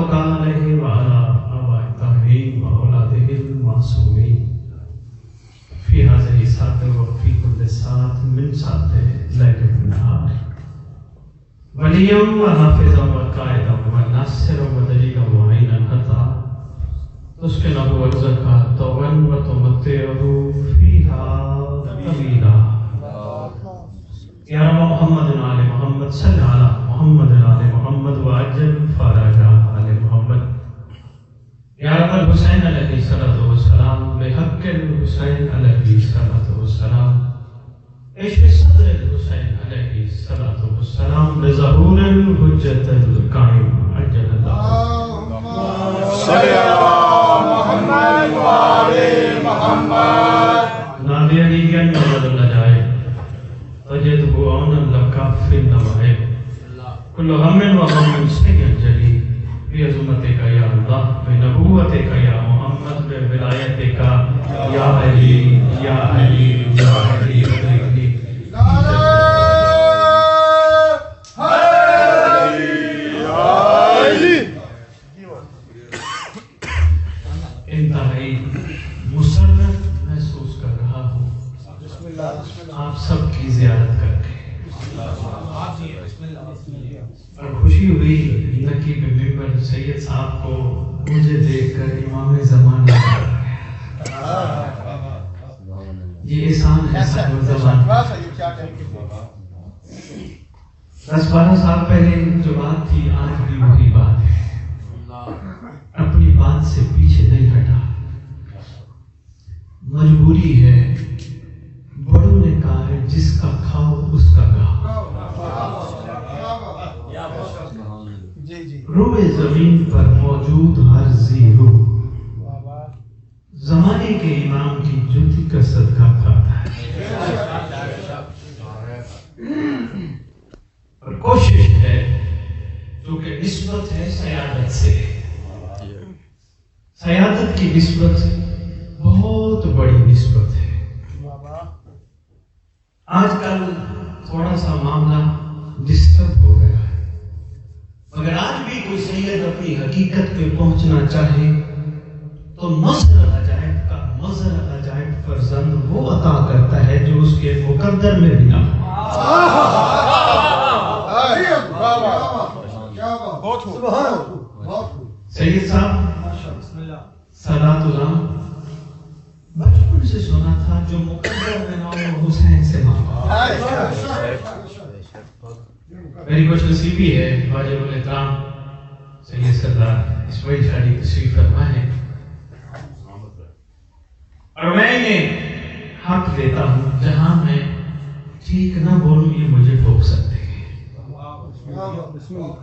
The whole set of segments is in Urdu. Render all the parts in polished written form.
وبقى عليه وعلى آباء الطاهرين وأولاده المعصومين في هذه الساعة وفي كل ساعة من ساعة الليل والنهار وليا وحافظا وقائدا وناصرا ودليلا وعينا حتى تسكنه رزقا طوعا وتمتعه فيها طويلا. يا رب محمد وآل محمد صل على محمد وآل محمد وعجل فرج آل محمد. يا رب الحسين عليه الصلاة والسلام بحق الحسين عليه الصلاة والسلام اشف صدر الحسين عليه الصلاة والسلام بظهور الحجة القائم عجل الله. صل على محمد وآل محمد. نادي علي نور النجائب تجده عونا لك في النوائب كل هم وغم سيد جليل بعظمتك يا الله بنبوتك يا محمد بولایتك یا علی یا علی یا علی انتہائی مسرت محسوس کر رہا ہوں آپ سب کی زیارت کر کے اور خوشی ہوئی نقیب ممبر سید صاحب کو مجھے دیکھ کر امام زمان یہ احسان ہے صاحب زمان 10-12 سال پہلے جو بات تھی آج بھی وہی بات ہے اپنی بات سے پیچھے نہیں ہٹا مجبوری ہے بڑوں نے کہا ہے جس کا کھاؤ اس کا گاؤ روح زمین پر موجود ہر ذی روح زمانے کے امام کی جوتی کا صدقہ کھاتا ہے اور کوشش ہے کیونکہ نسبت ہے سیادت سے سیادت کی نسبت بہت بڑی نسبت ہے آج کل تھوڑا سا معاملہ ڈسٹرب ہو گیا ہے مگر آج بھی کوئی سید اپنی حقیقت پہ پہنچنا چاہے تو مظہر عجائب کا مظہر عجائب فرزند وہ عطا کرتا ہے جو اس کے مقدر میں بھی نہ ہو سید صاحب صلاۃ اللہ بچپن سے سنا تھا جو مقدر میں نہ ہو حسین سے مانگا میری خوش نصیبی ہے واجب الاحترام سید سردار اسماعیل شاہ تشریف فرما ہے اور میں انہیں حق دیتا ہوں جہاں میں ٹھیک نہ بولوں یہ مجھے ٹھوک سکتے ہیں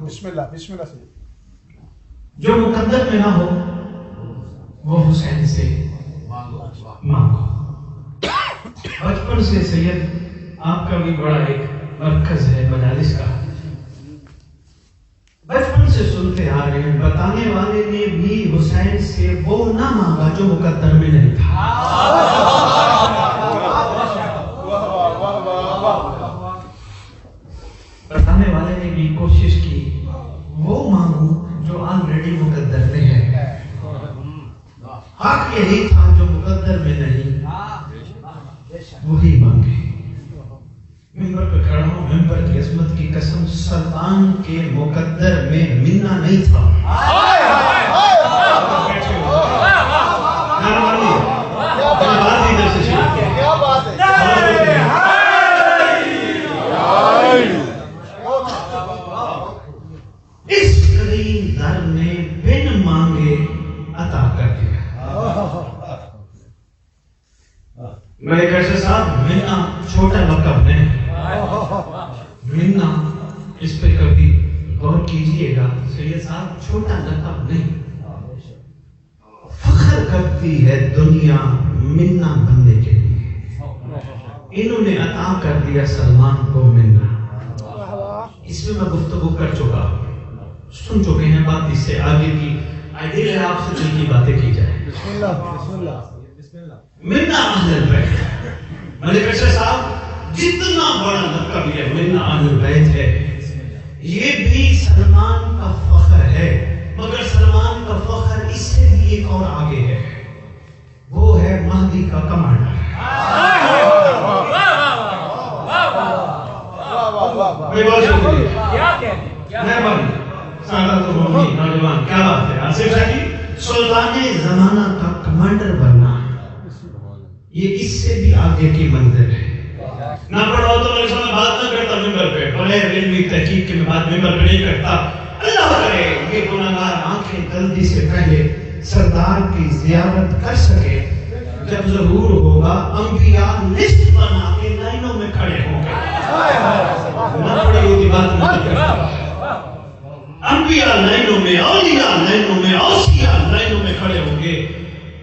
بسم اللہ سے جو مقدر میں نہ ہو وہ حسین سے مانگو بچپن سے سید آپ کا بھی بڑا ایک مرکز ہے مجالس کا بچپن سے سنتے آ رہے ہیں بتانے والے نے بھی حسین سے وہ نہ مانگا جو مقدر میں نہیں تھا بتانے والے نے بھی کوشش کی وہ مانگوں جو آلریڈی مقدر میں ہے حق یہی تھا جو مقدر میں نہیں وہی مانگے ممبر پہ کھڑا ہوں ممبر کی عظمت کی قسم سلطان کے مقدر میں منا نہیں تھا اس کریم در نے بن مانگے عطا کر دیا میرے کیسے صاحب منا چھوٹا لقب نہیں منا اس پہ کبھی غور کیجئے گا سید صاحب چھوٹا لقب نہیں فخر کرتی ہے دنیا منا بننے کے لیے انہوں نے عطا کر دیا سلمان کو منا اس میں گفتگو کر چکا سن چکے ہیں بات اس سے آگے کی آئیڈیل ہے آپ سے دل کی باتیں کی جائیں منا اہل البیت ملک اشرف صاحب جتنا بڑا لقب یہ منا اہل البیت ہے یہ بھی سلمان کا فخر ہے مگر اور آگے ہے، وہ ہے مہدی کا کمانڈر۔ مہربانی سادات و مومنین نوجوان، کیا بات ہے آصف شاہ جی، سلطان زمانہ کا کمانڈر بننا یہ اس سے بھی آگے کی منزل ہے۔ نہ پڑھو تو میں بات نہ کرتا ممبر پہ، بغیر علمی تحقیق کے میں بات ممبر پہ نہیں کرتا۔ اللہ کرے یہ گناہگار آنکھیں جلدی سے پہلے سردار کی زیارت کر سکے، جب ظہور ہوگا انبیاء لسٹ بنا کے لائنوں میں کھڑے ہوں گے۔ نہ پڑھی ہوتی بات نہیں کرتا، انبیاء لائنوں میں، اولیاء لائنوں میں، اوصیاء لائنوں میں کھڑے ہوں گے۔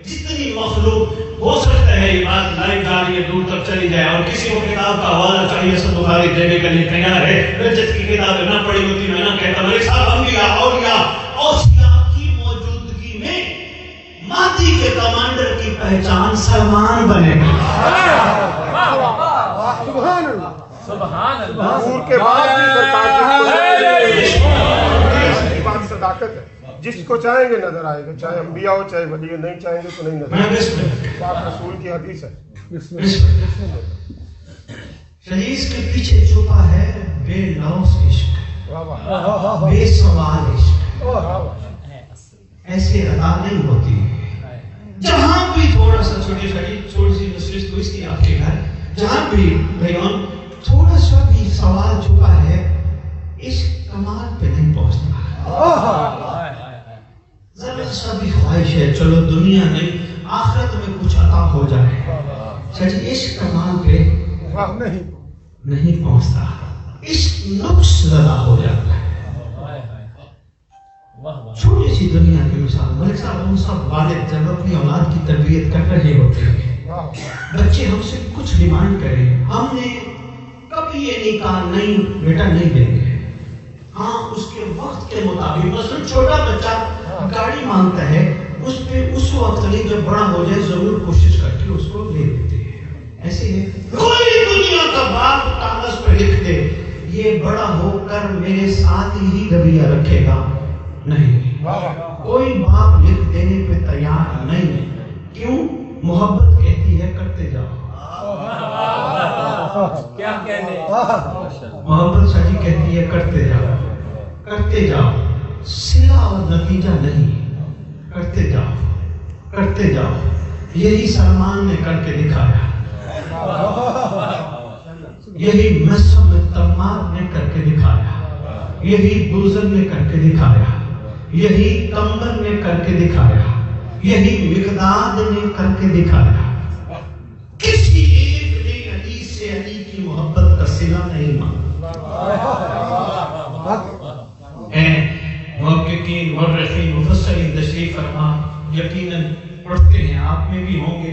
جتنی مخلوق ہو سکتا ہے یہ بات لائن جا رہی ہے دور تک چلی جائے، اور کسی کو کتاب کا حوالہ چاہیے صحیح بخاری دینے کے لیے تیار ہے، رجت کی کتابیں نہ پڑھی ہوتی میں نہ کہتا، ملک صاحب انبیاء اولیاء اوصیاء کی موجودگی میں مہدی کے کمانڈر کی پہچان سلمان بنے گا۔ سبحان اللہ، سبحان اللہ۔ حضور کے بعد بھی سرکار کی بات صداقت ہے، جس کو چاہیں گے نظر آئے گا، چاہے انبیاء ہو چاہے ولی، نہیں چاہیں گے تو نہیں نظر آئے گا۔ پاک رسول کی حدیث ہے۔ شہیز کے پیچھے چھپا ہے بے لوث عشق، بے سوال عشق، ایسے عطا نہیں ہوتی۔ جہاں بھی تھوڑا سا چھوٹی سی نصیحت کو اس کی آپ کے گھر، جہاں بھی بھائیوں تھوڑا سا بھی سوال چھپا ہے، عشق کمال پہ نہیں پہنچتا۔ ذرا سا بھی خواہش ہے چلو دنیا نہیں آخرت میں کچھ عطا ہو جائے، سچ عشق کمال پہ نہیں پہنچتا، عشق نقص زدہ ہو جاتا ہے۔ چھوٹی سی دنیا کی مثال، ملک صاحب ہم سب والد جب اپنی اولاد کی تربیت کر رہے ہوتے ہیں، بچے ہم سے کچھ ڈیمانڈ کریں، ہم نے کبھی یہ نہیں کہا نہیں بیٹا نہیں دیں گے، ہاں اس کے وقت کے مطابق، مثلا چھوٹا بچہ گاڑی مانگتا ہے، اس پہ اس وقت نہیں جب بڑا ہو جائے ضرور کوشش کر کے اس کو لے دیتے ہیں۔ ایسے ہے کوئی دنیا کا باپ کاغذ پہ لکھ دے یہ بڑا ہو کر میرے ساتھ ہی رویہ رکھے گا، نہیں، کوئی باپ لکھ دینے پہ تیار نہیں۔ کیوں؟ محبت کہتی ہے کرتے جاؤ، کیا کہنے، محبت سچی کہتی ہے کرتے جاؤ، کرتے جاؤ، صلہ اور نتیجہ نہیں، کرتے جاؤ کرتے جاؤ۔ یہی سلمان نے کر کے دکھایا، یہی مسعود تمار نے کر کے دکھایا، یہی بوزر نے کر کے دکھایا، یہی کمبر نے کر کے دکھایا، یہی مقداد نے کر کے دکھایا۔ کسی ایک نے علی سے علی کی محبت کا صلہ نہیں مانگا۔ محققین، مورخین، مفسرین تشریف فرما یقیناً پڑھتے ہیں، آپ میں بھی ہوں گے،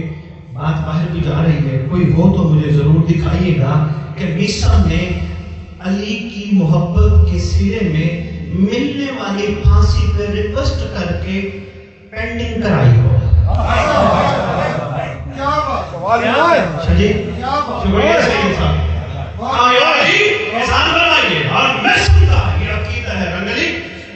بات باہر بھی جا رہی ہے، کوئی ہو تو مجھے ضرور دکھائیے گا کہ میسا نے علی کی محبت کے سلے میں ملنے والی پھانسی پہ ریکویسٹ کر کے پینڈنگ کرائی ہو۔ جی شکریہ سید صاحب، احسان فرمائیے۔ اور میں سنتا یہ عقیدہ ہے رنگلی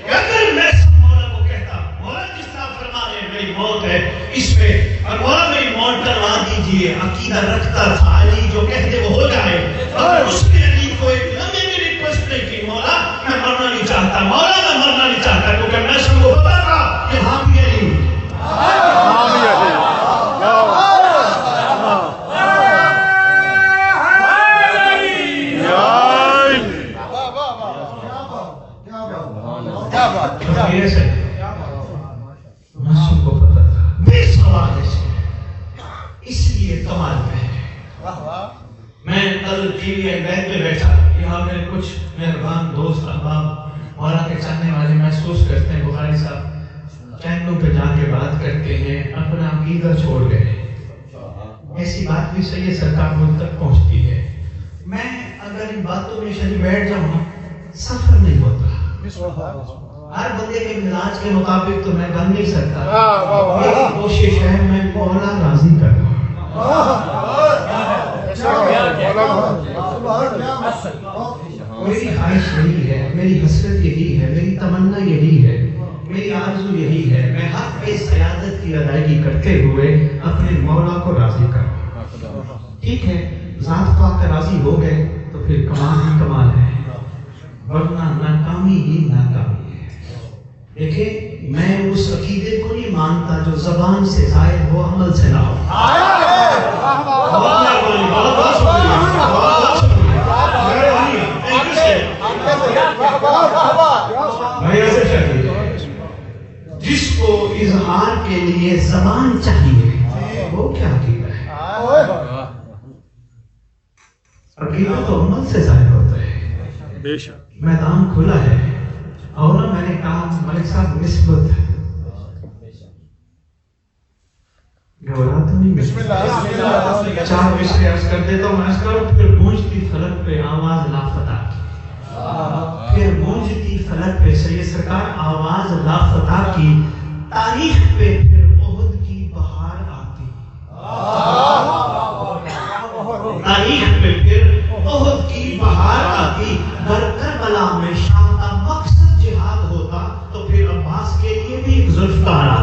کہ اگر میں مولا کو کہتا، مولا جس طرح فرما رہے میری موت ہے اس پہ، اور مولا میری موت کروا دیجیے، عقیدہ رکھتا تھا علی جو کہتے وہ ہو جائے، اور اس نے علی کو ایک لمحے بھی ریکویسٹ نہیں کی، مولا میں مرنا نہیں چاہتا، مولا میں مرنا نہیں چاہتا، کیونکہ میں سب کو پتا تھا کہ ہاں بھی علی، معصوم کو پتا تھا، بے سوال اس لیے کمال میں ہے۔ میں کل ٹی وی بیت میں بیٹھا، یہاں میرے کچھ مہربان دوست احباب مولا کے چاہنے والے محسوس کرتے ہیں بخاری صاحب چینوں پہ جا کے بات کرتے ہیں، اپنا عقیدہ چھوڑ گئے۔ ایسی بات بھی سید سرکار مجھ تک پہنچتی ہے، میں اگر ان باتوں میں شریف بیٹھ جاؤں سفر نہیں ہوتا۔ ہر بندے کے مزاج کے مطابق تو میں بن نہیں سکتا، میری کوشش ہے میں مولا راضی کروں۔ میری خواہش یہی ہے، میری حسرت یہی ہے، میری تمنا یہی ہے، میری آج آرزو یہی ہے میں حق سیادت کی ادائیگی کرتے ہوئے اپنے مولا کو راضی کروں. ٹھیک ہے ذات پاک راضی ہو گئے تو پھر کمال ہی کمال ہے, ورنہ ناکامی ہی ناکامی ہے. دیکھیں میں اس عقیدے کو نہیں مانتا جو زبان سے ظاہر ہو عمل سے نہ ہو. جس کو اظہار کے لیے زبان چاہیے وہ کیا عقیدہ ہے؟ عقیدہ تو عمل سے ظاہر ہوتا ہے. بے شک میدان کھلا ہے. اور میں نے کہا ملک صاحب نسبت گھبرا تو نہیں. چار مصرے عرض کر دیتا ہوں. عرض کرو پھر گونجتی فلک پہ آواز لافتہ کی. پھر گونجتی فلک پہ سید سرکار آواز لافتہ کی. تاریخ پہ پھر احد کی بہار آتی. تاریخ پہ پھر احد کی بہار آتی. گر کربلا میں شام کا مقصد جہاد ہوتا تو پھر عباس کے لیے بھی ایک ذوالفقار آتے.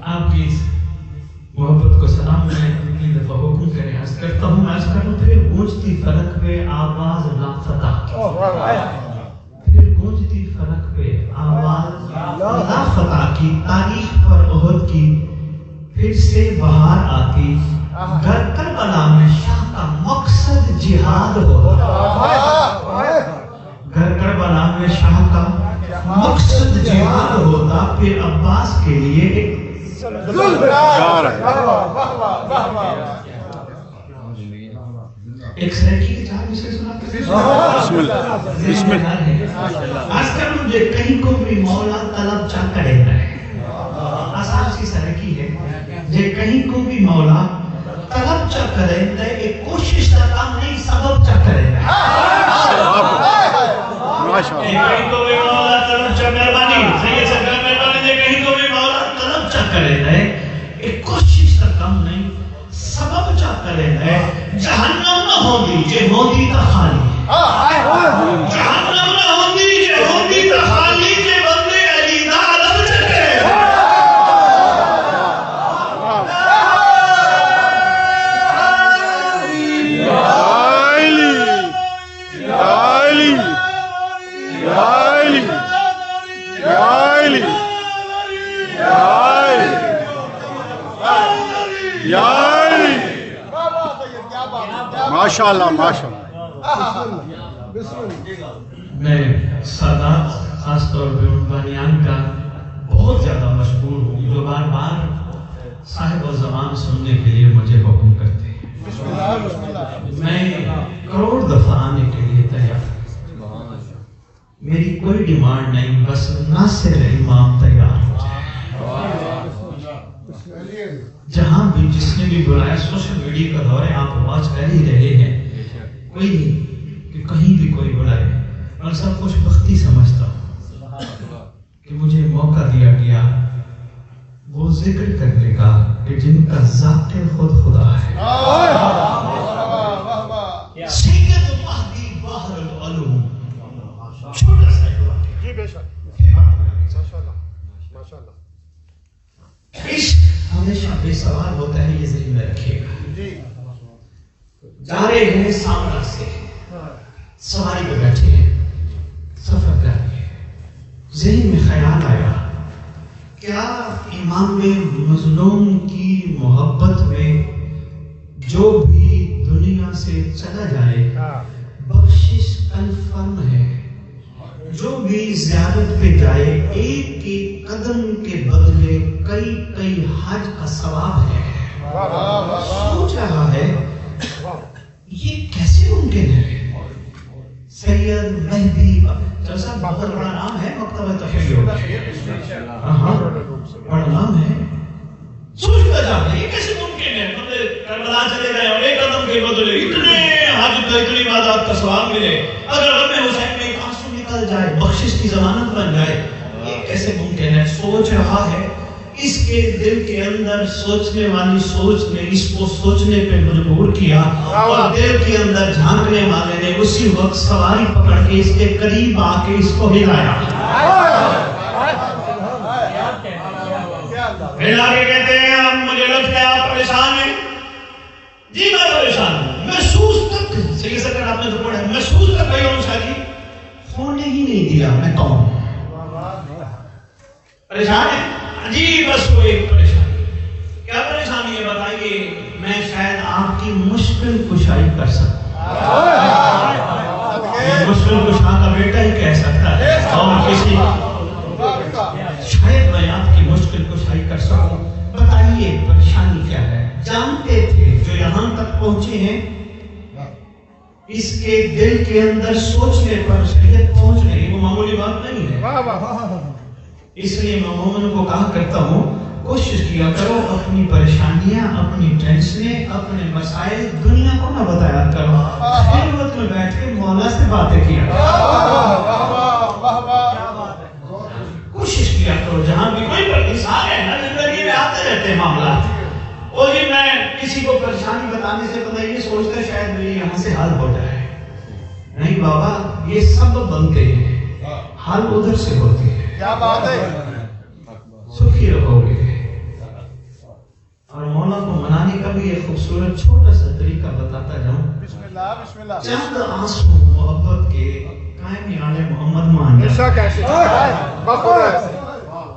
آپ کی محبت کو سلام میں اتنی دفعہ حکم کرے عرض کرتا ہوں. عرض کروں پھر گونجتی فلک پہ آواز لافتہ کی. پھر گونجتی فلک پہ آواز لافتہ کی. تاریخ پر احد کی پھر سے بہار آتی. گر کربلا میں شاہ کا مقصد جہاد ہوتا. گر کربلا میں شاہ کا مقصد جہاد ہوتا پھر عباس کے لیے ایک ایک سرکی کے چار مصرے سناتے ہیں. بسم اللہ. آج کل مجھے کہیں کو بھی مولا طلب چاہ کرے ہے. آسان سی سرکی ہے. جے کہیں کو بھی مولا طلب چاہ کرے ہے. ایک کوشش کا کام نہیں سبب چاہ کرے ہے. کہیں کو بھی مولا طلب چاہ مہربانی سید سرکار مہربانی. جے کہیں کو بھی مولا طلب چاہ کرے ہے. ایک کوشش کا کام نہیں سبب چاہ کرے ہے. جہنم نہ ہوندی جے ہوندی تا خالی. جہنم نہ ہوندی جے ہوندی تا خالی. جے بندے علی دا عالم چکے. ماشاءاللہ ماشاءاللہ. میں سادات خاص طور پہ ان بانیان کا بہت زیادہ مشہور ہوں جو بار بار صاحب و زمان سننے کے لیے مجھے حکم کرتے ہیں. میں کروڑ دفعہ آنے کے لیے تیار. میری کوئی ڈیمانڈ نہیں بس ناصر امام تیار ہو جائے. جہاں بھی جس نے بھی بلایا سوشل میڈیا کا دور ہے آپ واچ کر ہی رہے ہیں. کوئی نہیں کہ کہیں بھی کوئی بلائے. اور سب خوش بختی سمجھتا ہوں کہ مجھے موقع دیا گیا وہ ذکر کرنے کا کہ جن کا ذات خود خدا ہے. سید مہدی باہر العلوم. چھوٹا سا جی بے شک ماشاءاللہ ماشاءاللہ. عشق ہمیشہ بے سوال ہوتا ہے یہ ذہن میں رکھیے گا. جا رہے ہیں سامنا سے سواری پہ بیٹھے ہیں سفر کر رہے ہیں. ذہن میں خیال آیا کیا امام مظلوم کی محبت میں جو بھی دنیا سے چلا جائے بخشش کنفرم ہے. جو بھی زیارت پہ جائے ایک ایک قدم کے بدلے کئی کئی حج کا ثواب ہے. سوچ رہا ہے یہ کیسے ممکن ہے. سید مہدی جیسا بہت بڑا نام ہے مکتبہ تحریر بڑا نام ہے. سوچ کر جانا یہ کیسے ممکن ہے. چلے گئے اور ایک قدم کے بدلے اتنے حج کا اتنی عبادات کا ثواب ملے. اگر غم حسین میں ایک آنسو نکل جائے بخشش کی ضمانت بن جائے. یہ کیسے ممکن ہے؟ سوچ رہا ہے اس کے دل کے اندر سوچنے والی سوچ نے اس کو سوچنے پہ مجبور کیا اور دل کے اندر جھانکنے والے نے اسی وقت سواری پکڑ کے اس کے قریب آ کے اس کو ہلایا. ہلا کے کہتے ہیں اب مجھے لگتا ہے آپ پریشان ہیں. جی میں پریشان ہوں. محسوس تک سید سرکار آپ نے تو پڑھا محسوس تک بھائی ہوں شاہ جی ہونے ہی نہیں دیا. میں کون ہوں؟ پریشان ہے جی بس وہ ایک پریشانی. کیا پریشانی ہے بتائیے؟ میں شاید آپ کی مشکل کشائی کر سکتا ہوں. مشکل کشا کا بیٹا ہی کہہ سکتا ہے اور کسی شاید میں آپ کی مشکل کشائی کر سکوں. بتائیے پریشانی کیا ہے؟ جانتے تھے جو یہاں تک پہنچے ہیں اس کے دل کے اندر سوچنے پر شریعت پہنچ گئی. وہ معمولی بات نہیں ہے. اس لیے میں مومن کو کہا کرتا ہوں کوشش کیا کرو اپنی پریشانیاں اپنی ٹینشنیں اپنے مسائل دنیا کو نہ بتایا کرو. خلوت میں بیٹھ کے مولا سے باتیں کیا کوشش کیا کرو. جہاں بھی کوئی انسان ہے نا زندگی میں آتے رہتے ہیں معاملات. اور یہ میں کسی کو پریشانی بتانے سے پتہ یہ سوچتا شاید میری یہاں سے حل ہو جائے. نہیں بابا یہ سب بنتے ہیں حل ادھر سے ہوتے ہیں. کیا بات ہے؟ سکھی رہو گے. اور مولا کو منانے کا بھی ایک خوبصورت چھوٹا سا طریقہ بتاتا جاؤں. بسم اللہ بسم اللہ. چند آنسو محبت کے قائم آل محمد مانگا. ایسا کیسے بخدا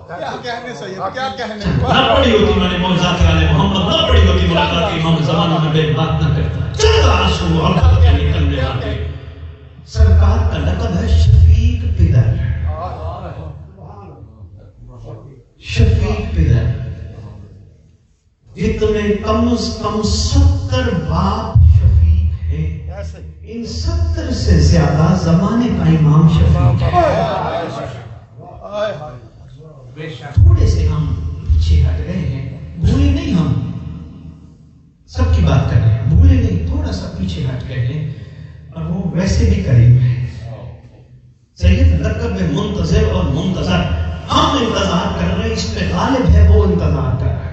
کیا کہنے سے کیا کہنے نہ پڑی ہوتی میں نے معجزات آل محمد نہ پڑی ہوتی ملاقات امام زمانہ میں بے بات نہ کرتا. چند آنسو محبت کے نکلنے آتے. سرکار کا لقب ہے شفیق پدر. شفیق پدر. جتنے کم از کم 70 باپ شفیق ہیں ان 70 سے زیادہ زمانے کا امام شفیق ہے. تھوڑے سے ہم پیچھے ہٹ گئے ہیں. بھولے نہیں ہم سب کی بات کر رہے ہیں. بھولے نہیں تھوڑا سا پیچھے ہٹ گئے ہیں اور وہ ویسے بھی قریب ہے. سید لقب منتظر اور منتظر. ہم انتظار کر رہے ہیں اس پہ غالب ہے وہ انتظار کر رہا ہے.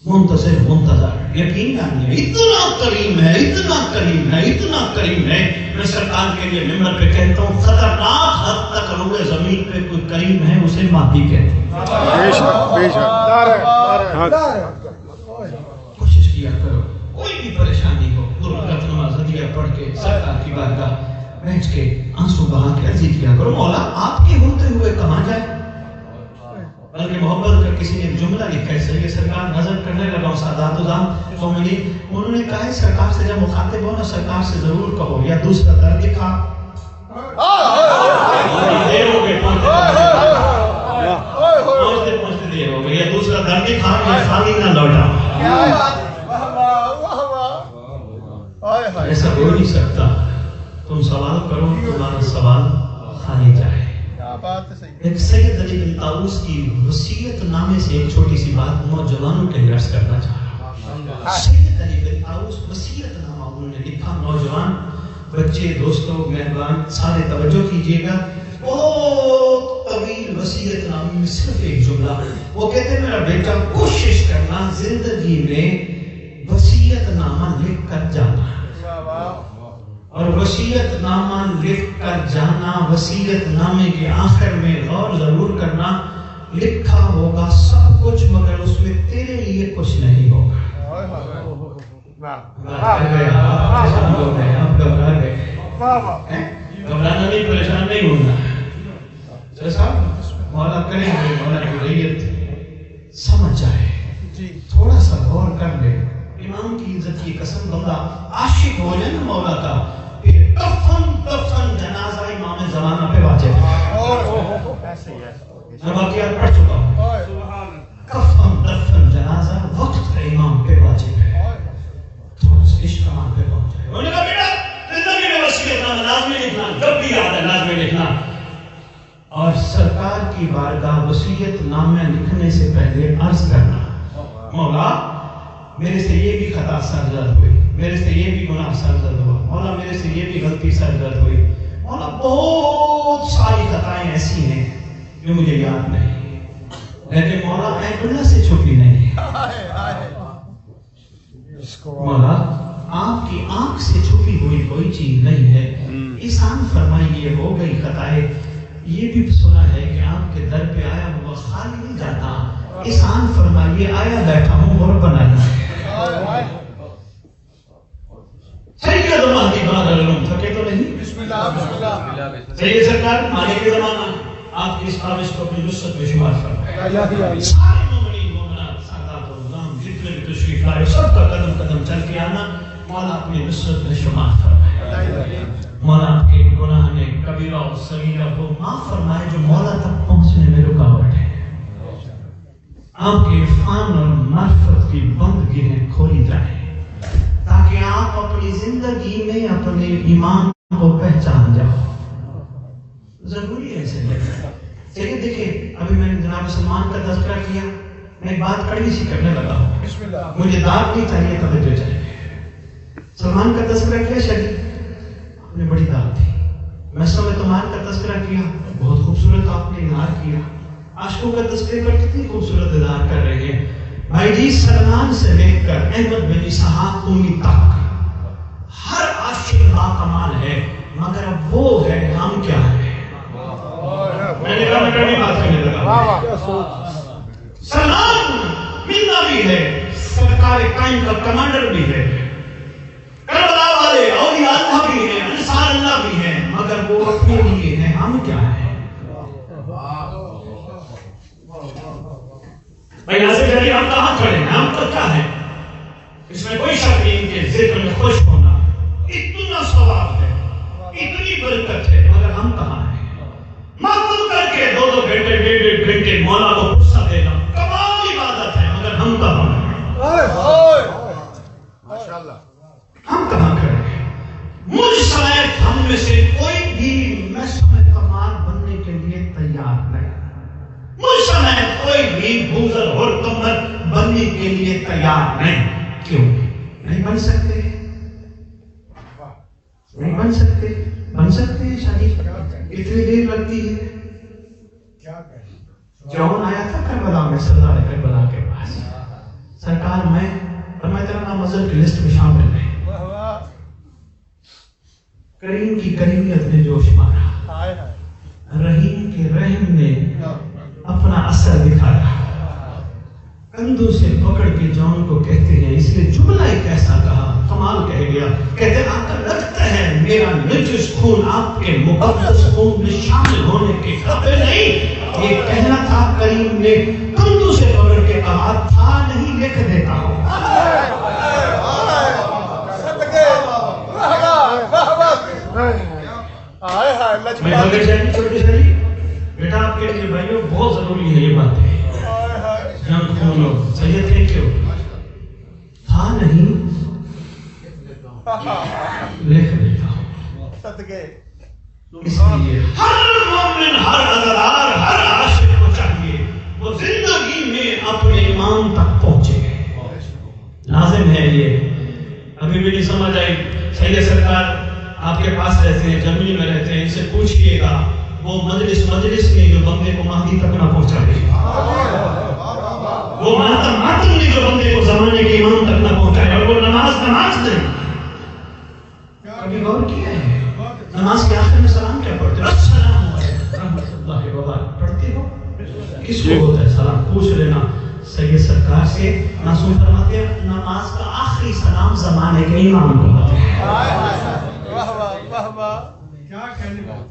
منتظر منتظر یقین جانیے اتنا کریم ہے اتنا کریم ہے اتنا کریم ہے. میں سرکار کے لیے ممبر پہ کہتا ہوں خطرناک حد تک روئے زمین پہ کوئی کریم ہے اسے مادی کہتے ہیں. کوشش کیا کرو کوئی بھی پریشانی ہو درگت نماز ہدیہ پڑھ کے سرکار کی بارگاہ بیٹھ کے آنسو بہا کے عرضی کیا کرو مولا آپ کے ہوتے ہوئے کہاں جائے. بلکہ محبت کا کسی نے جملہ لکھا ہے سید سرکار نظر کرنے لگا ہوں سادات وزام مومنین. انہوں نے کہا ہے سرکار سے جب مخاطب ہو نا سرکار سے ضرور کہو یا دوسرا درد دکھا. دیر ہو گئی پہنچتے دیر ہو گئی. یا دوسرا درد دکھا یا خالی نہ لوٹا. ایسا ہو نہیں سکتا. تم سوال کرو تمہارا سوال خالی جائے. ایک سید علی بن طاؤس کی وصیت نامے سے ایک چھوٹی سی بات نوجوانوں کے لیے عرض کرنا چاہ رہا ہوں. سید علی بن طاؤس وصیت نامہ انہوں نے لکھا. نوجوان بچے دوستوں مہربان سارے توجہ کیجیے گا. بہت طویل وصیت نامے میں صرف ایک جملہ. وہ کہتے ہیں میرا بیٹا کوشش کرنا زندگی میں وصیت نامہ لکھ کر جانا اور وصیت نامہ لکھ کر جانا. وصیت نامے کے آخر میں غور ضرور کرنا لکھا ہوگا سب کچھ مگر اس میں تیرے لیے کچھ نہیں ہوگا. گھبرانا نہیں پریشان نہیں ہونا. مولا کریں گے مولا کی ریت سمجھ جائے تھوڑا سا غور کر لے. امام کی عزت کی قسم بندہ عاشق ہو جائے نا مولا کا کفن جنازہ امام زمانہ پہ واجب ہے. میں واقعات پڑھ چکا ہوں. کفن جنازہ وقت ہے امام پہ واجب ہے. تھوڑا سا عشق امام پہ پہنچ جائے. انہوں نے کہا بیٹا زندگی میں وصیت نامہ لازمی لکھنا جب بھی یاد ہے لازمی لکھنا. اور سرکار کی بارگاہ وصیت نامہ لکھنے سے پہلے عرض کرنا مولا میرے سے یہ بھی خطا سرزد ہوئی، میرے سے یہ بھی گناہ سرزد ہوا، مولا میرے سے یہ بھی غلطی سرزد ہوئی، مولا بہت ساری خطائیں ایسی ہیں جو مجھے یاد نہیں، لیکن مولا میں اللہ سے چھپی نہیں، مولا آپ کی آنکھ سے چھپی ہوئی کوئی چیز نہیں ہے، احسان فرمائیے ہو گئی خطائیں، یہ بھی سنا ہے کہ آپ کے در پہ آیا ہوا خالی نہیں جاتا، احسان فرمائیے آیا بیٹھا ہوں اور بنایا سید مہدی بعد العلوم تھکے تو نہیں؟ بسم اللہ بسم اللہ سید سرکار آنے کے زمانہ آپ کی اس خواہش کو اپنی نصرت میں شمار فرمائے، سارے مومنین مومنات سادات و نظام جتنے بھی تشریف لائے سب کا قدم قدم چل کے آنا مولا اپنی نصرت میں شمار فرمائے، مولا آپ کے گناہ نے کبیرہ اور صغیرہ کو معاف فرمائے جو مولا تک پہنچنے میں رکاوٹ ہے، آپ کے عرفان اور معرفت کی بند گیریں کھولی جائیں تاکہ آپ اپنی زندگی میں اپنے ایمان کو پہچان جاؤ، ضروری ہے چلیے دیکھیں ابھی میں نے جناب سلمان کا تذکرہ کیا، میں ایک بات کڑوی سی کرنے لگا ہوں، مجھے داد نہیں چاہیے توجہ چاہیے، سلمان کا تذکرہ کیا شریف آپ نے بڑی داد تھی، محسن میں تمہار کا تذکرہ کیا بہت خوبصورت آپ نے اظہار کیا، عاشقوں کا تذکرے پر کتنی خوبصورت اظہار کر رہے ہیں بھائی جی، سلمان سے لے کر احمد بن اسحاق قومی تک ہر عاشق باکمال ہے، مگر اب وہ ہے ہم کیا ہیں؟ میں نے کہا میں کبھی بات کرنے لگا، سلمان منا بھی ہے، سرکار قائم کا کمانڈر بھی ہے، کربلا والے اولیاء اللہ بھی ہیں، انصار اللہ بھی ہیں، مگر وہ اپنے لیے ہیں، ہم کیا ہیں؟ بھائی ناصر جی ہم کہاں کھڑے ہیں؟ ہم تو کیا ہیں؟ اس میں کوئی شک نہیں کہ ذکر میں خوش ہونا اتنا ثواب ہے، اتنی برکت ہے، مگر ہم کہاں ہیں؟ معقول کر کے 2 گھنٹے 1.5 گھنٹے مولا کو غصہ دینا کمال عبادت ہے، مگر ہم کہاں ہیں؟ ماشاءاللہ ہم کہاں کھڑے ہیں؟ مجھ سمیت ہم میں سے کوئی بھی محسن کمال بننے کے لیے تیار نہیں، مجھ سمیت کوئی بھی بوزر اور کمر بننے کے لیے تیار نہیں، کیوں نہیں بن سکتے؟ نہیں بن سکتے؟ بن سکتے ہیں شریف، اتنی دیر لگتی ہے؟ جون آیا تھا کربلا میں سردار کربلا کے پاس، سرکار میں تیرا نام ازل کی لسٹ میں شامل نہیں، کریم کی کریمیت نے جوش مارا، رحیم کے رحم نے اپنا اثر دکھایا، کندھوں سے پکڑ کے جون کو کہتے ہیں، اس نے جملہ ایک ایسا کہا کمال کہہ گیا، کہتے آقا لگتا ہے میرا نجس خون آپ کے مقدس خون میں شامل ہونے کے قابل نہیں، یہ کہنا تھا کریم نے کندھوں سے پکڑ کے کہا تھا نہیں لکھ دیتا ہوں۔ میں بغیر شاہی چھوٹے شاہی بیٹا آپ کے لیے بھائیوں بہت ضروری ہے یہ بات ہے، جنگ خون ہو سید تھے کیوں تھا نہیں لکھ دیتا ہوں، اس لیے ہر مومن ہر عزادار ہر عاشق کو چاہیے وہ زندگی میں اپنے ایمان تک پہنچے، لازم ہے یہ۔ ابھی بھی نہیں سمجھ آئی، سید سرکار آپ کے پاس رہتے ہیں، جرمنی میں رہتے ہیں، ان سے پوچھئے گا وہ مجلس میں جو بندے کو مہدی تک نہ پہنچا دے، وہ ماتم نے جو بندے کو زمانے کے امام تک نہ پہنچایا، اور وہ نماز نہیں، کبھی غور کیا ہے نماز کے آخر میں سلام کیا پڑھتے ہو؟ السلام علیکم رحمۃ اللہ وبرکاتہ پڑھتے ہو؟ کس کو ہوتا ہے سلام؟ پوچھ لینا سید سرکار سے، معصوم فرماتے ہیں نماز کا آخری سلام زمانے کے امام کو ہوتا ہے۔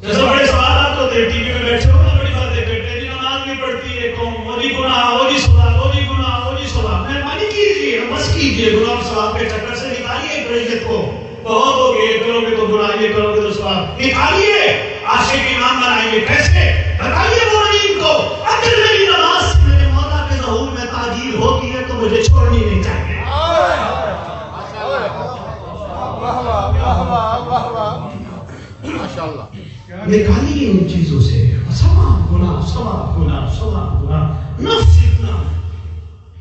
جیسے بڑے سوالات ہوتے ہیں، ٹی وی میں بیٹھے ہو نا بڑی باتیں کرتے ہیں، نماز نہیں پڑھتی ہے قوم، وہ جی گناہ، وہ جی ثواب، وہ جی گناہ، وہ جی ثواب، مہربانی کیجیے بس کیجیے، گناہ ثواب کے چکر سے نکالیے بریت کو، بہت ہو گئے، کرو گے تو گناہ، یہ کرو گے تو ثواب، نکالیے، عاشق امام بنائیے، کیسے بتائیے مومنین کو، اگر میری نماز سے میرے مولا کے ظہور میں تعجیل ہوتی ہے تو مجھے چھوڑنی نہیں چاہیے۔ نکالیے ان چیزوں سے، ثواب گناہ، ثواب گناہ، ثواب گناہ، نفس اتنا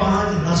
5-10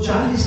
40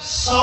100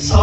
100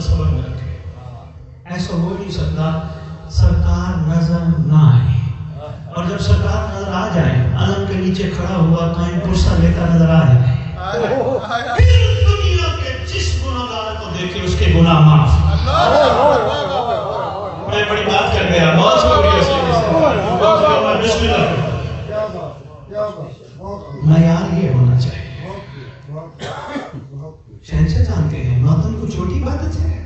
تصور میں رکھے. ایسا ہو نہیں سکتا سرکار نظر نہ آئے, اور جب سرکار نظر آ جائے علم کے نیچے کھڑا ہوا قائم پرسہ لیتا نظر آ جائے, پھر دنیا کے جس گناہگار کو دیکھے اس کے گناہ معاف. میں بڑی بات کر گیا, بہت شکریہ. معیار یہ ہونا چاہیے. شہنشاہ جانتے ہیں ماتم کو چھوٹی بات ہے,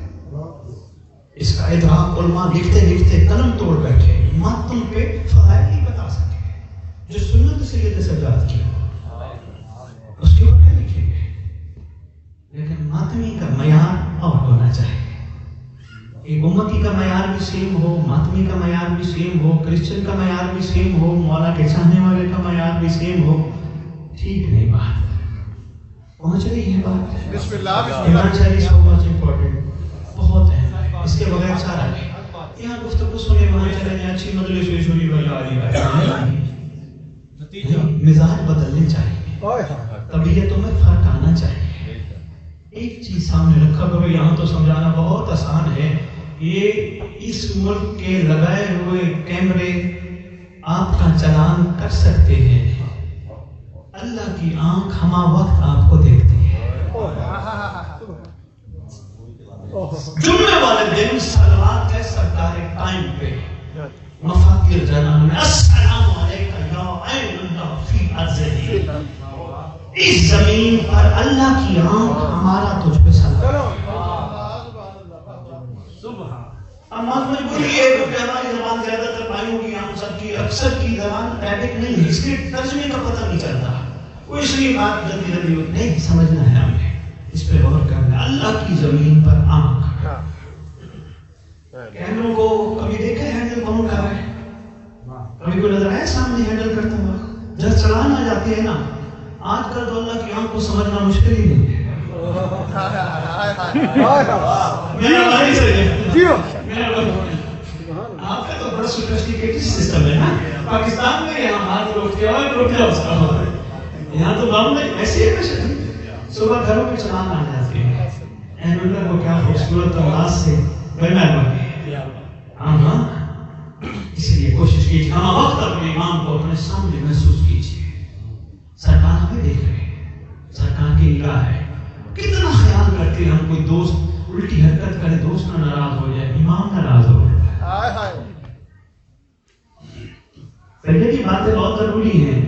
اس کا ادراک علماء لکھتے لکھتے قلم توڑ بیٹھے. ماتم پہ فضائل نہیں بتا سکے جو سنت سید سجاد کی اس کے اوپر لکھیں گے, لیکن ماتمی کا معیار اور ہونا چاہیے. ایک امتی کا معیار بھی سیم ہو, ماتمی کا معیار بھی سیم ہو, کرسچن کا معیار بھی سیم ہو, مولا کے چاہنے والے کا معیار بھی سیم ہو, ٹھیک نہیں بات. پہنچ رہی ہے بات. بسم اللہ. ایمانچاری سو مچ امپورٹنٹ, بہت اہم ہے, اس کے بغیر چارہ نہیں. یہاں گفتگو سنے وہاں چلے جائیں, اچھی مجلس ہوئی سنی بھائی آ رہی ہے, مزاج بدلنے چاہیے, طبیعتوں میں فرق آنا چاہیے. ایک چیز سامنے رکھا کرو, یہاں تو سمجھانا بہت آسان ہے. یہ اس ملک کے لگائے ہوئے کیمرے آپ کا چلان کر سکتے ہیں, اللہ کی آنکھ ہما وقت آپ کو دیکھتی ہے. جمعے والے دن صلوات ہے سرکار قائم پہ, مفاتیر جنان میں السلام علیکم یا عین اللہ فی ارضہ. اس زمین پر اللہ کی آنکھ ہمارا تجھ پہ سلام. اب مجبوری ہے کہ ہماری زبان زیادہ تر بھائیوں کی, ہم سب کی اکثر کی زبان عربک نہیں ہے, اس کے ترجمے کا پتہ نہیں چلتا. وہ اس لیے بات جلدی جلدی نہیں سمجھنا ہے ہمیں, اس پہ غور کرنا. اللہ کی زمین پر آنکھ. کیمروں کو کبھی دیکھا ہے ہینڈل کون کر رہا ہے؟ کبھی کوئی نظر آیا سامنے ہینڈل کرتا ہوا؟ جب چلان آ جاتی ہے نا, آج کل تو اللہ کی آنکھ کو سمجھنا مشکل ہی نہیں ہے. آپ کا تو بڑا سوفسٹیکیٹڈ سسٹم ہے نا. پاکستان میں یہاں ہاتھ روکتے اور روکتے اس کا ہوتا ہے. یہاں تو بام میں ایسے ہی صبح گھروں میں چلان آ جاتے ہیں. اینولر کو کیا خوبصورت انداز سے بہتر. ہاں ہاں, اس لیے کوشش کیجیے ہم وقت اپنے امام کو اپنے سامنے محسوس کیجیے. سرکار ہمیں دیکھ رہے ہیں, سرکار کی نگاہ ہے. کتنا خیال کرتے ہیں ہم, کوئی دوست الٹی حرکت کرے, دوست نہ ناراض ہو جائے, امام ناراض ہو جائے. پہلے کی باتیں بہت ضروری ہیں.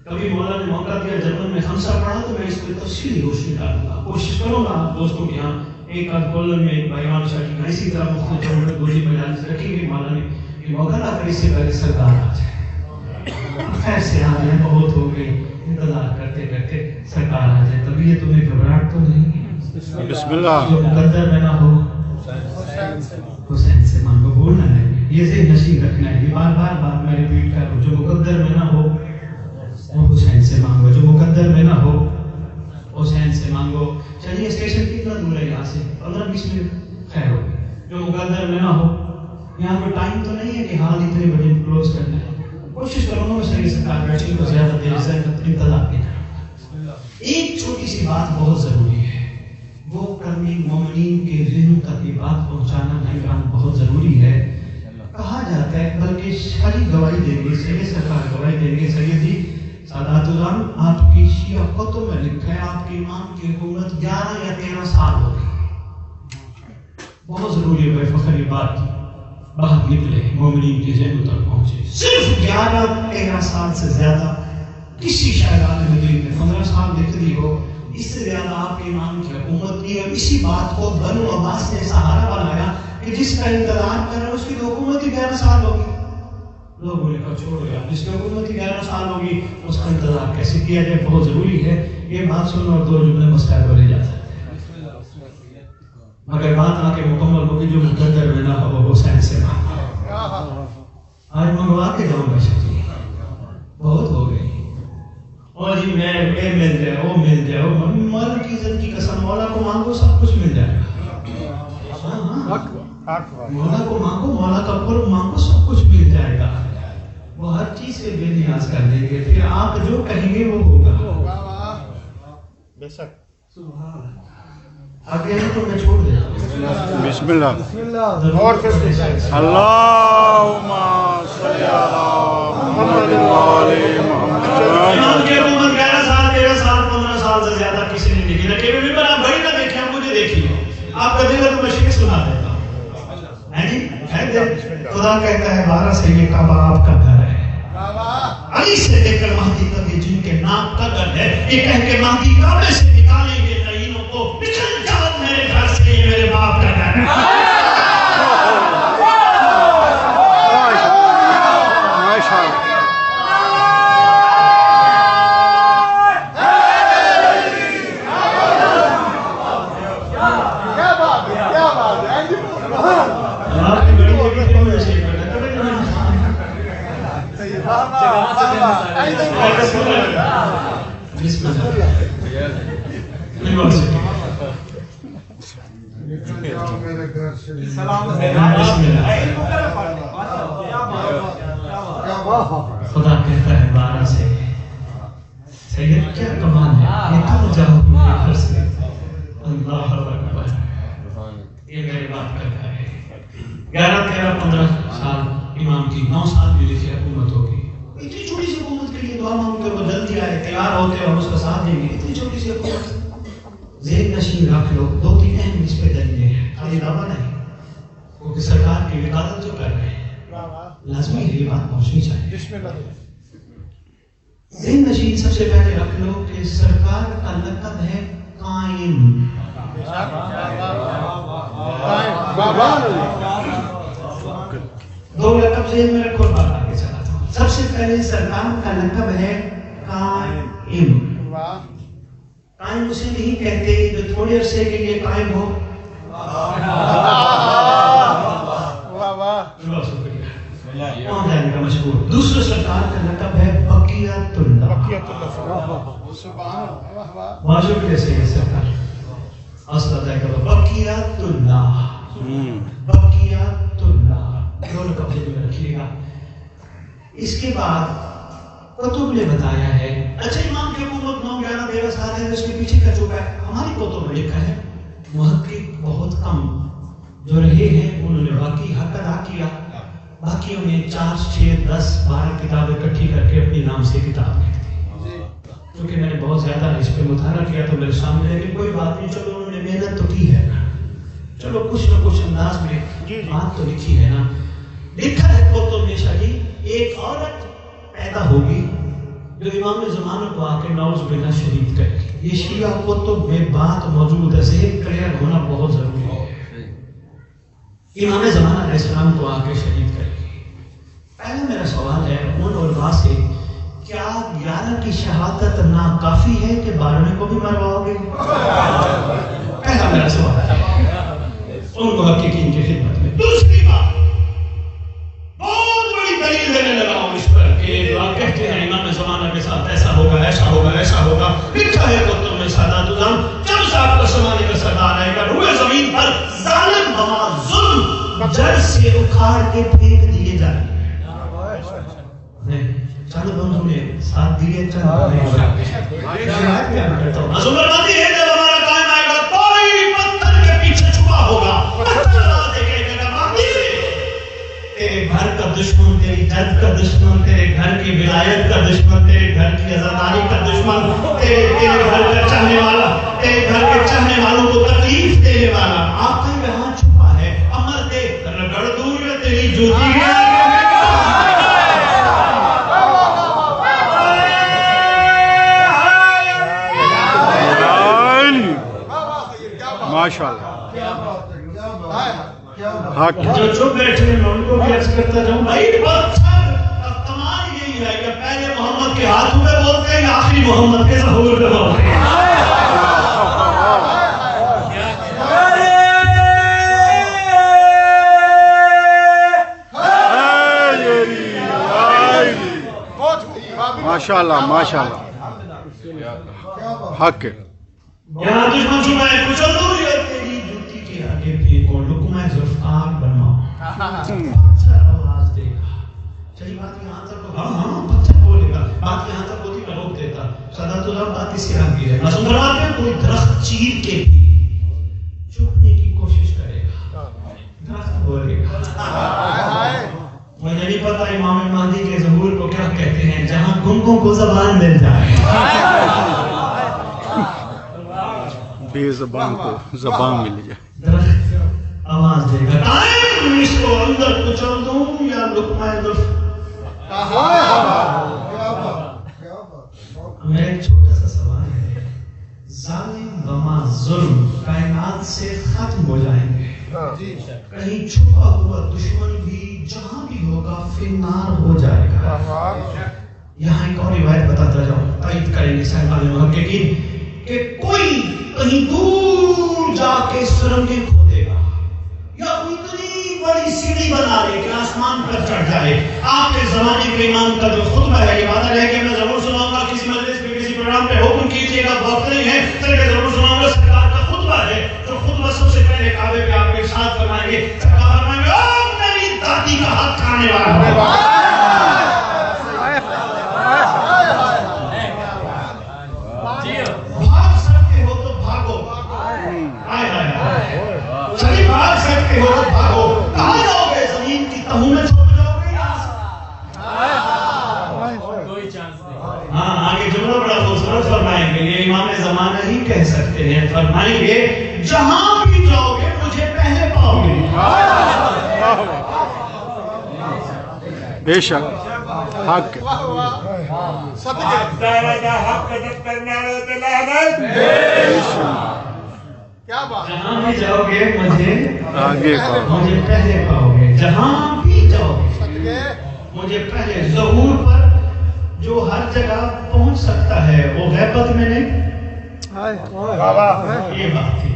کبھی مولا نے موقع دیا جرمن میں خمسہ پڑھا تو میں اس پہ تفصیلی روشنی ڈالوں گا, کوشش کروں گا آپ دوستوں کے یہاں ایک آدھ کالم میں ایک بیان شاید کا اسی طرح مختلف جملے دوسری بیان سے رکھیں گے. مولا نے یہ موقع نہ کر, اس سے پہلے سرکار آ جائے. خیر سے آ جائے, بہت ہو گئی, انتظار کرتے کرتے سرکار آ جائے. تبھی یہ تمہیں گھبراہٹ تو نہیں ہے. بسم اللہ. جو مقدر میں نہ ہو حسین سے مانگو, بھولنا نہیں, یہ ذہن نشین رکھنا ہے. یہ بار بار میں ریپیٹ کر رہا ہوں, جو مقدر میں نہ ہو وہ حسین سے مانگو, جو مقدر میں نہ ہو حسین سے مانگو. چلیے اسٹیشن کتنا دور ہے یہاں سے, 15-20 منٹ خیر ہو. جو مقدر میں نہ ہو, یہاں پہ ٹائم تو نہیں ہے کہ حال اتنے بجے کلوز کرنا ہے. کوشش کروں گا اس سرکار بیٹھنے کو زیادہ دیر سے انتظار نہیں کروں. ایک چھوٹی سی بات بہت ضروری ہے, وہ کرنی مومنین کے ذہنوں تک یہ بات پہنچانا نہیں بہت ضروری ہے. کہا جاتا ہے, بلکہ شاہی گواہی دیں گے, سید سرکار گواہی دیں گے, سیدی سادات العالم آپ کی شیعہ کتب میں لکھا ہے آپ کے امام کی حکومت 11 یا 13 سال ہو گئی. بہت ضروری ہے فخر یہ بات باہر نکلے, مومنین کے ذہنوں تک پہنچے. صرف 11-13 سال سے زیادہ کسی شاعران مدین نے 15 سال لکھ دی ہو, اس سے زیادہ آپ کے امام کی حکومت کی. اور اسی بات کو بنو عباس نے سہارا بنایا کہ جس کا انتظار کر رہے اس کی حکومت ہی 11 سال ہوگی. لوگوں نے کہا چھوڑو یار, جس کی حکومت ہی 11 سال ہوگی اس کا انتظار کیسے کیا جائے. بہت ضروری ہے یہ بات سننا اور 2 جملے مسکرا کر لے جا سکتے ہیں. مگر بات آ کے مکمل ہوگی, جو مقدر میں نہ ہو وہ حسین سے مانگو. آج منگوا کے جاؤں گا شکریہ, بہت ہو گئی. اور جی میں مل جائے, وہ مل جائے, مولا کی عزت کی قسم, مولا کو مانگو سب کچھ مل جائے گا. مولا کو مانگو, مولا کا قرب مانگو, سب کچھ مل جائے گا. وہ ہر چیز سے بے نیاز کر دیں گے. پھر آپ جو کہیں گے وہ ہوگا. بے شک. آگے ہے تو میں چھوڑ دیتا ہوں. بسم اللہ. اور پھر اللہم صلی علی محمد و آل محمد. امام کی حکومت 11 سال 13 سال 15 سال سے زیادہ کسی نے نہیں رکھے. بھی پر آپ بڑی نہ دیکھیں, آپ مجھے دیکھیے. آپ کا دل ہے تو میں شعر سنا دیتا ہوں. ہے جی, خدا کہتا ہے 12 سے یہ کعبہ آپ کا گھر ہے. علی سے لے کر مہدی تک یہ جن کے نام کا گھر ہے. یہ کہہ کے مہدی کعبے سے نکالیں گے تعینوں کو, نکل جاؤ میرے گھر سے, یہ میرے باپ کا گھر ہے. ماشاء اللہ. خدا کہتا ہے 12 سے, سید کیا کمال ہے, یہ تم جاؤ میرے گھر سے. اللہ اکبر, یہ میرے باپ کا گھر ہے. 11 13 15 سال امام کی, 9 سال بھی لکھی حکومت ہوگی. اتنی چھوٹی سی حکومت کے لیے دعا مانگتے وہ جلدی آئے, تیار ہوتے اور اس کا ساتھ دیں گے. اتنی چھوٹی سی حکومت. ذہن نشین رکھ لو, 2-3 اہم اس پہ دلیلیں ہیں, خالی دعویٰ نہیں. کیونکہ سرکار کی وکالت جو کر رہے ہیں, لازمی ہے یہ بات پہنچنی چاہیے. ذہن نشین سب سے پہلے رکھ لو کہ سرکار کا لقب ہے قائم. دو لقب ذہن میں رکھو, بات آگے چلاتا ہوں. سب سے پہلے سرکار کا لقب ہے قائم. قائم اسے نہیں کہتے جو تھوڑے عرصے کے لیے قائم ہو. کون جانے کا مشہور. دوسرا سرکار کا لقب ہے بقیت اللہ. واجب کیسے ہے سرکار استاد ہے کہ بقیت اللہ, بقیت اللہ, دو لقب سے رکھیے گا. اس کے بعد کتب نے بتایا ہے. اچھا, امام کی حکومت 9 11 13 سال ہے, اس کے پیچھے کا چکا ہے. ہماری کتب میں لکھا ہے محقق بہت کم جو رہے ہیں انہوں نے باقی حق ادا کیا. باقیوں نے 4 6 10 12 کتابیں اکٹھی کر کے اپنے نام سے کتاب لکھ دی. کیونکہ میں نے بہت زیادہ اس پہ مطالعہ کیا تو میرے سامنے ہے کہ کوئی بات نہیں, چلو انہوں نے محنت تو کی ہے نا, چلو کچھ نہ کچھ انداز میں بات تو لکھی ہے نا. لکھا ہے کتب میں شاہی ایک عورت پیدا ہوگی جو امام زمانہ کو آ کے نعوذ باللہ شہید کرے گی. یہ شیعہ کتب میں بات موجود ہے, ذہن کلیئر ہونا بہت ضروری ہے. امام زمانہ علیہ السلام کو آ کے شہید کرے گی. پہلا میرا سوال ہے ان علماء سے, کیا 11 کی شہادت ناکافی ہے کہ 12ویں کو بھی مرواؤ گے؟ پہلا میرا سوال ہے ان کو حقیقین کی خدمت میں. دوسری بات, بہت بڑی دلیل دینے لگا ہوں اس پر کہ آپ کہتے ہیں امام زمانہ کے ساتھ ایسا ہوگا ایسا ہوگا ایسا ہوگا. لکھا ہے کتب میں سادات العام, جب صاحب کا زمانے کا سردار آئے گا روئے زمین پر ظالم بما ظلم جڑ سے اکھاڑ کے پھینک دیے جائیں گے. چند بندوں نے ساتھ دیے, چند فرماتی ہے جب ہمارا قائم آئے گا کوئی پتھر کے پیچھے چھپا ہوگا, پتھر لا دے گا تیرے گھر کا دشمن, تیری جد کا دشمن, تیرے گھر کی ولایت کا دشمن, تیرے گھر کی عزاداری کا دشمن, تیرے گھر کا چاہنے والا, تیرے گھر کے چاہنے والوں کو تکلیف دینے والا آپ کا یہاں چھپا ہے. امر دے رگڑ دور میں تیری جوتی ہے. ماشاءاللہ. جو چپ بیٹھے ہیں میں ان کو بھی عرض کرتا جاؤں, بھائی پتھر کمال یہی ہے کہ پہلے محمد کے ہاتھوں میں بولتے ہیں, آخری محمد کے ظہور میں بولتے ہیں. ماشاءاللہ ماشاءاللہ, حق ہے. یہاں دشمن چھپا ہے, کچل دور ہے تیری جوتی کے آگے پھینکو, لقمہ ذوالفقار بنو. پتھر آواز دے گا. چلی بات یہاں تک, ہاں پتھر بولے گا, بات یہاں تک ہوتی میں روک دیتا. سادات العام بات اس کے آگے ہے. معصوم فرماتے ہیں کوئی درخت چیر کے بھی مل جائے. بے زبان کو زبان مل جائے. درخت آواز دے گا ٹائم اس کو اندر کچل دوں یا لقمہ زلف. میرا ایک چھوٹا سا سوال ہے. ظالم وما ظلم کائنات سے ختم ہو جائیں گے. کہیں چھپا ہوا دشمن بھی جہاں بھی ہوگا فنار ہو جائے گا. یہاں ایک اور روایت بتاتا جاؤں تائید کریں گے صاحبان محققین کہ کوئی کہیں دور جا کے سرنگیں کھودے گا یا کوئی اتنی بڑی سیڑھی بنا لے کہ آسمان پر چڑھ جائے. آپ کے زمانے کے امام کا جو خطبہ ہے یہ وعدہ ہے کہ میں ضرور سناؤں گا. کسی مجلس پہ کسی پروگرام پہ حکم کیجیے گا وقت نہیں ہے چلے ضرور سناؤں گا. سرکار کا خطبہ ہے جو خطبہ سب سے پہلے کعبے پہ آپ کے ساتھ فرمائیں گے. سرکار فرمائیں گے او میری دادی کا ہاتھ کھانے والا بھاگ سکتے ہو تو بھاگو. شریف بھاگ سکتے ہو تو بھاگو. کہاں جاؤ گے؟ زمین کی تہوں میں چھوڑ جاؤ گے. کوئی چانس نہیں. ہاں آگے جملہ بڑا خوبصورت فرمائیں گے. یہ امام زمانہ ہی کہہ سکتے ہیں. فرمائیں گے جہاں بھی جاؤ گے مجھے پہلے پاؤ گے. بے شک حق جہاں بھی جاؤ گے مجھے آگے پاؤ. مجھے پہلے پاؤ گے. جہاں بھی جاؤ گے مجھے پہلے. ظہور پر جو ہر جگہ پہنچ سکتا ہے وہ غیبت میں نہیں. یہ بات تھی.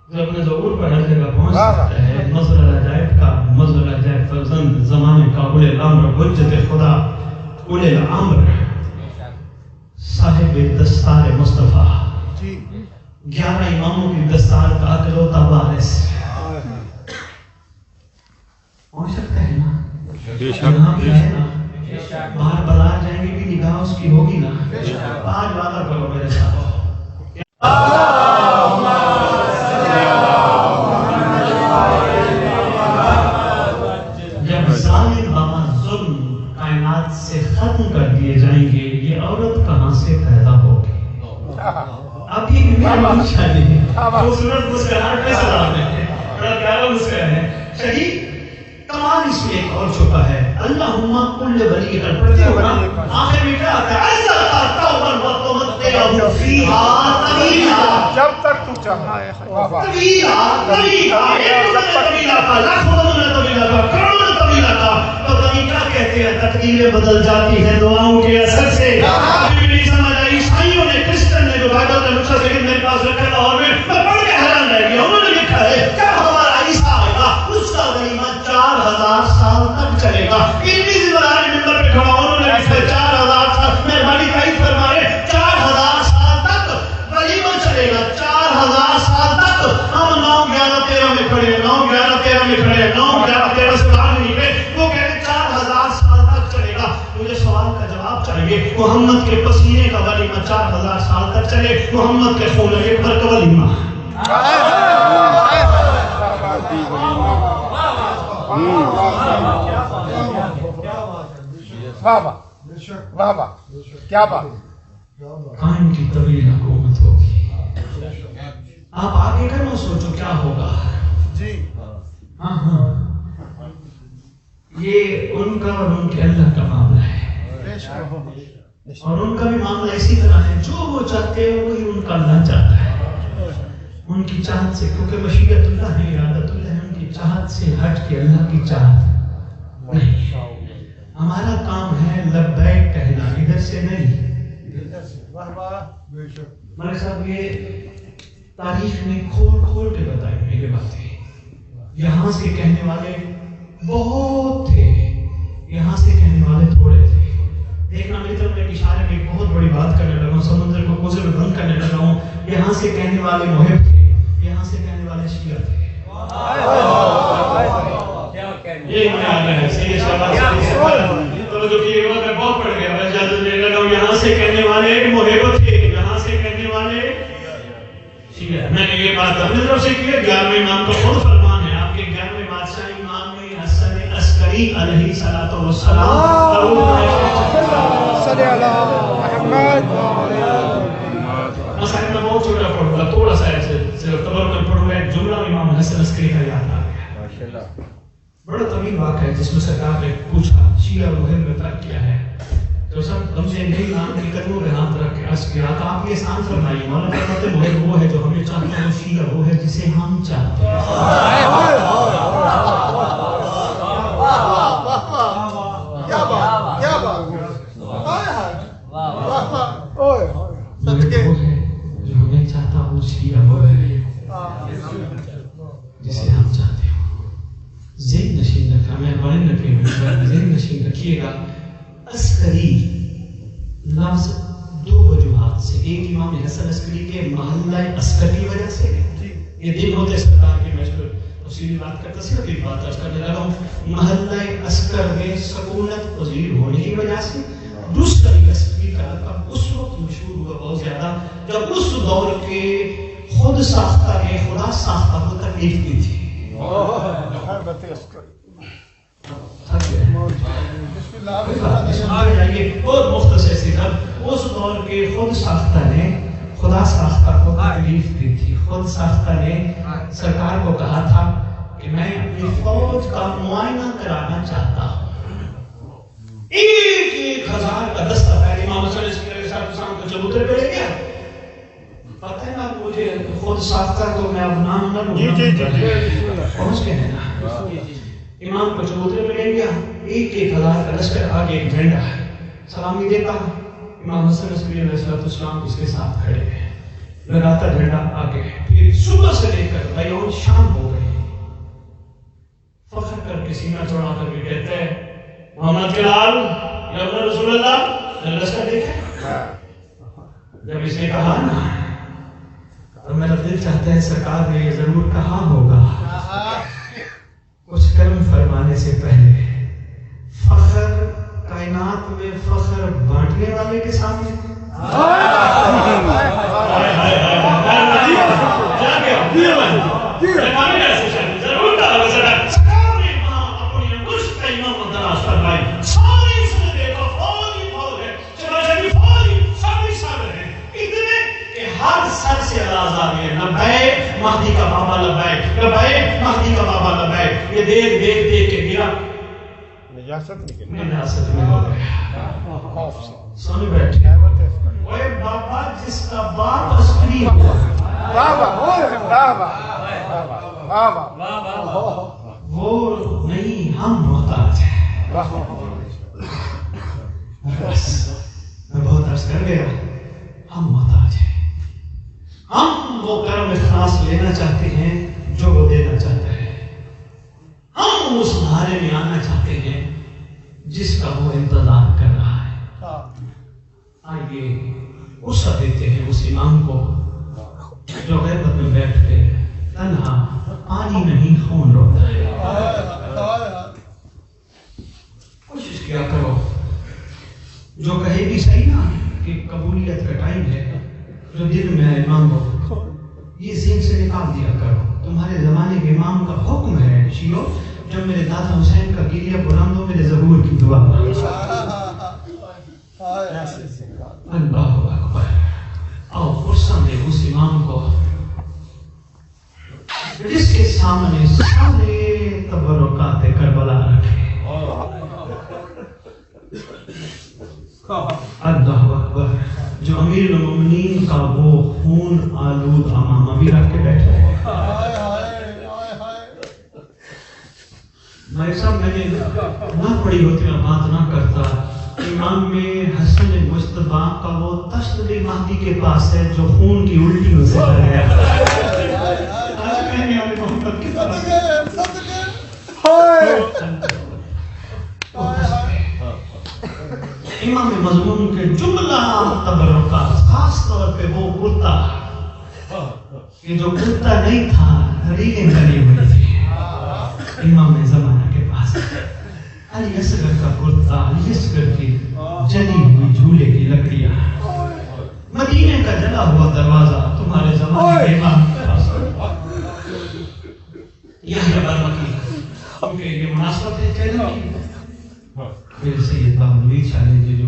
جو اپنے ظہور پر ہر جگہ پہنچ سکتا ہے. مظہر العجائب کا مظہر العجائب فرزند زمانے کا اولے الامر حجت خدا اولے الامر صاحب دستار مصطفیٰ 11 اماموں کی دستار کا اکلوتا وارث پہنچ سکتا ہے نا. بے شک یہاں بھی ہے نا. باہر بازار جائیں گے بھی نگاہ اس کی ہوگی نا. آج وعدہ کرو میرے ساتھ. جب ظالم وما ظلم کائنات سے ختم کر دیے جائیں گے یہ عورت کہاں سے پیدا ہوگی. اب یہ میری شادی ہے. خوبصورت مسکراہٹ پہ سلام ہے. بڑا پیارا مسکراہٹ ہے. شہید کمال اس میں ایک اور چھپا ہے. اللہم کل ولی کر پڑھتے ہو نا. آخر میں کیا آتا ہے؟ عزت توبر و تمتعہ فیہا طویلا. جب تک تو چاہا طویلا طویلا. ایک طویلا کا لاکھوں طویلا کا کروڑوں طویلا کا. پتہ نہیں کیا کہتے ہیں تقدیریں بدل جاتی ہیں دعاؤں کے اثر سے. ابھی نہیں سمجھ آئی. عیسائیوں نے کرسچن نے جو بائبل کا نسخہ لیکن میرے پاس رکھا لاہور میں میں پڑھ کے حیران رہ گیا. انہوں نے لکھا ہے کیا ہمارا عیسیٰ آئے گا اس کا ولیمہ 4000 سال تک چلے گا. اتنی سی بلانی ممبر پہ کھڑا انہوں نے لکھا 4000 سال. مہربانی تائید فرمائے 4000 سال تک ولیمہ چلے گا. 4000 سال تک. ہم 9 11 13 میں کھڑے ہیں. 9 11 13 میں کھڑے ہیں. 9 11 13 سے باہر نہیں گئے. وہ کہتے ہیں 4000 سال تک چلے گا. مجھے سوال کا جواب چاہیے. محمد کے پسینے کا ولیمہ 4000 سال تک چلے. محمد کے خون اکبر کا ولیمہ کیا بات. قائم کی طویل حکومت ہوگی. آپ آگے کا نہ سوچو کیا ہوگا. ہاں یہ ان کا اور ان کے اللہ کا معاملہ ہے. اور ان کا بھی معاملہ اسی طرح ہے. جو وہ چاہتے ہیں وہی ان کا اللہ چاہتا ہے. ان کی چاہت سے کیونکہ مشیت اللہ ہے ارادت اللہ ہے. ان کی چاہت سے ہٹ کے اللہ کی چاہت نہیں. ہمارا کام ہے لبیک کہنا ادھر سے نہیں. ملک صاحب یہ تاریخ میں کھول کھول کے بتائی ہیں یہ باتیں. یہاں سے کہنے والے بہت تھے. یہاں سے کہنے والے تھوڑے تھے. دیکھنا میری طرف ایک اشارے میں ایک بہت بڑی بات کرنے لگا ہوں. سمندر کو کوزے میں بند کرنے لگا ہوں. یہاں سے کہنے والے محب تھے. یہاں سے کہنے والے شیعہ تھے. یہ میں آ رہا ہے سید شہباز تو جو کہ میں بہت پڑھ گیا. میں اجازت لے لگا ہوں. یہاں سے کہنے والے محب تھے. یہاں سے کہنے والے شیعہ. میں نے یہ بات اپنی طرف سے کی ہے. 11ویں امام کا خود فرمان ہے. آپ کے 11ویں بادشاہ امام میں حسن عسکری علیہ الصلوۃ والسلام صل علی محمد. مثلا میں بہت چھوٹا پڑھوں گا، تھوڑا سا ایسے صرف تبرکل پڑھوں گا. ایک جملہ امام حسن عسکری کا یاد آ گیا. بڑا طویل واقعہ ہے جس میں سرکار نے پوچھا شیعہ روحل میں فرق کیا ہے. تو سب ہم سے نہیں نام کی قدموں پہ ہاتھ رکھ کے عرض کیا تو آپ یہ احسان فرمائیے مولانا فرماتے ہیں وہ ہے جو ہمیں چاہتا ہے، شیعہ وہ ہے جسے ہم چاہتے ہیں. کیا بات کیا بات. وہ ہے جو ہمیں چاہتا ہے، شیعہ وہ ہے جسے ہم چاہتے ہیں. ذہن نشین رکھنا، مہربانی رکھیں، ذہن نشین رکھیے گا. عسکری لفظ دو وجوہات سے، ایک امام حسن عسکری کے محلہ عسکر کی وجہ سے، یہ دن ہوتے سرکار کے میں تفصیلی بات کرتا سی ایک بات عرض کرنے لگا ہوں. محلہ عسکر میں سکونت پذیر ہونے کی وجہ سے. دوسری عسکری کا لقب اس وقت مشہور ہوا بہت زیادہ جب اس دور کے خود ساختہ نے خدا ساختہ کو تکلیف دی تھی. بہت مختصر سی تھا. اس دور کے خود ساختہ نے خدا ساختہ کو تکلیف دی تھی. خود ساختہ نے سرکار کو کہا تھا کہ میں اپنی فوج کا معائنہ کرانا چاہتا ہوں. 1,000 کا دستہ پہلے امام حسن عسکری علیہ السلام کو چبوترے پہ لے گیا. پتہ ہے نا مجھے خود ساختہ کو میں اب نام نہ لوں پہنچ کے ہے نا. امام کو چبوترے پہ لے گیا. 1,000 کا لشکر آگے ایک جھنڈا ہے. سلامی دیتا امام حسن عسکری علیہ السلام اس کے ساتھ کھڑے ہیں. لگاتا جھنڈا آگے. پھر صبح سے لے کر بیان شام ہو گئے. فخر کر کے سینہ چوڑا کر کے کہتے ہیں محمد کے لال یا رسول اللہ لشکر دیکھیں. جب اس نے کہا نا تو میرا دل چاہتا ہے سرکار نے یہ ضرور کہا ہوگا کچھ کرم فرمانے سے پہلے فخر کائنات میں فخر بانٹنے والے کے سامنے. مہدی کا بابا لبیک لبیک، مہدی کا بابا لبیک. یہ دیکھ دیکھ دیکھ کے گرا نجاست میں ہو گیا. سن بیٹھے اوے بابا جس کا باپ عسکری ہوا وہ نہیں، ہم محتاج ہیں. میں بہت عرض کر گیا، ہم محتاج ہیں. ہم وہ کرم اخلاص لینا چاہتے ہیں جو وہ دینا چاہتا ہے. ہم اس دھارے میں آنا چاہتے ہیں جس کا وہ انتظار کر رہا ہے. آئیے غصہ دیتے ہیں اس امام کو جو غیبت میں بیٹھ کے تنہا پانی نہیں خون روتا ہے. کوشش کیا کرو جو کہے گی صحیح نا کہ قبولیت کا ٹائم ہے، جو دل میں ہے امام کو یہ ذہن سے نکال دیا کرو. تمہارے زمانے کے امام کا حکم ہے شیعو جب میرے دادا حسین کا گریہ بلند ہو میرے ظہور کی دعا. اللہ اکبر. آؤ فرصت دے اس امام کو جس کے سامنے سارے تبرکات کربلا رکھے. اللہ اکبر. جو امیر المومنین کا وہ خون آلود امامہ بھی رکھ کے بیٹھے ہیں. بھائی صاحب میں نے نہ پڑھی ہوتی میں بات نہ کرتا. امام میں حسن مصطفیٰ کا وہ تشدد مہدی کے پاس ہے جو خون کی الٹیوں سے کر گیا. امام مضمون کے جملہ تبرکات خاص طور پہ وہ کرتا کہ جو کرتا نہیں تھا ریلیں بنی ہوئی تھی امام زمانہ کے پاس. علی اصغر کا کرتا، علی اصغر کی جلی ہوئی جھولے کی لکڑیاں، مدینے کا جلا ہوا دروازہ تمہارے زمانے کے امام کے پاس. یحییٰ برمکی کیونکہ یہ مناسبت ہے چینل کی. میرے سید بابا نوید شاہ نے جو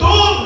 2